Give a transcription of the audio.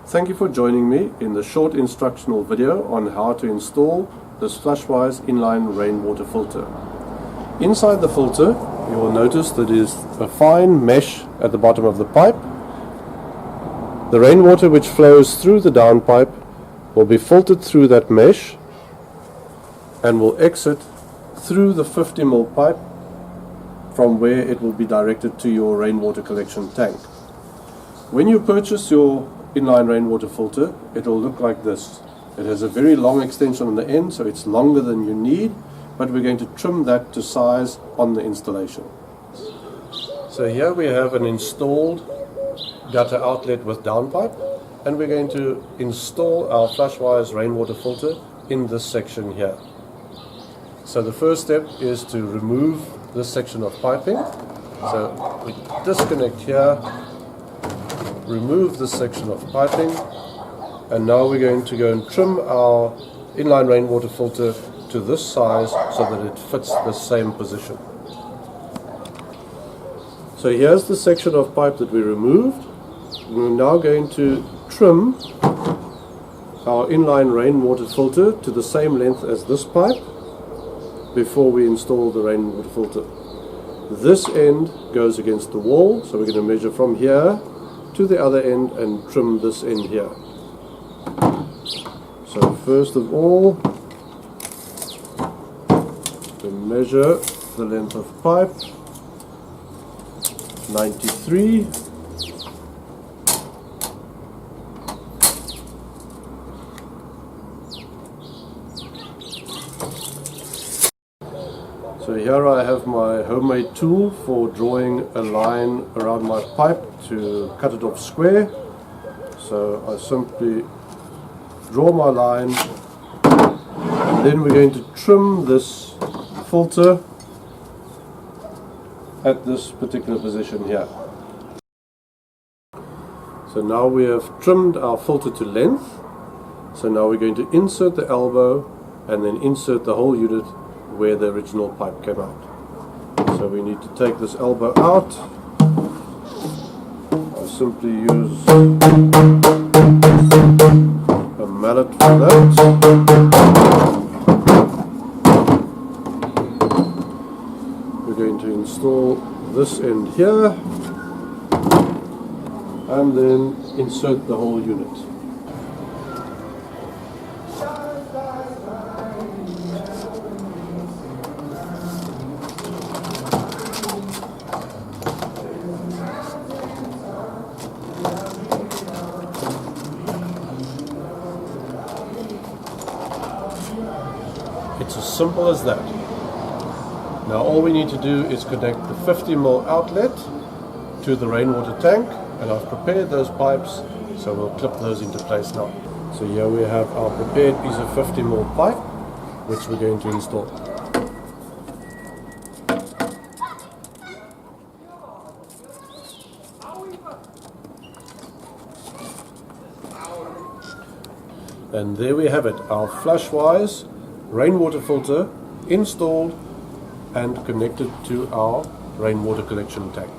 Thank you for joining me in the short instructional video on how to install this FlushWise In-line rainwater filter. Inside the filter, you will notice that is a fine mesh at the bottom of the pipe. The rainwater which flows through the downpipe will be filtered through that mesh and will exit through the 50 ml pipe from where it will be directed to your rainwater collection tank. When you purchase your inline rainwater filter, it will look like this. It has a very long extension on the end, so it's longer than you need, but we're going to trim that to size on the installation. So here we have an installed gutter outlet with downpipe, and we're going to install our FlushWise rainwater filter in this section here. So the first step is to remove this section of piping. So we disconnect here, remove this section of piping, and now we're going to go and trim our inline rainwater filter to this size so that it fits the same position. So here's the section of pipe that we removed. We're now going to trim our inline rainwater filter to the same length as this pipe before we install the rainwater filter. This end goes against the wall, so we're going to measure from here to the other end and trim this end here. So first of all, we measure the length of pipe, 93. So here I have my homemade tool for drawing a line around my pipe to cut it off square. So I simply draw my line, and then we're going to trim this filter at this particular position here. So now we have trimmed our filter to length. So now we're going to insert the elbow and then insert the whole unit where the original pipe came out. So we need to take this elbow out. I simply use a mallet for that. We're going to install this end here and then insert the whole unit. It's as simple as that. Now all we need to do is connect the 50 ml outlet to the rainwater tank, and I've prepared those pipes, so we'll clip those into place now. So here we have our prepared piece of 50 ml pipe, which we're going to install. And there we have it, our FlushWise rainwater filter installed and connected to our rainwater collection tank.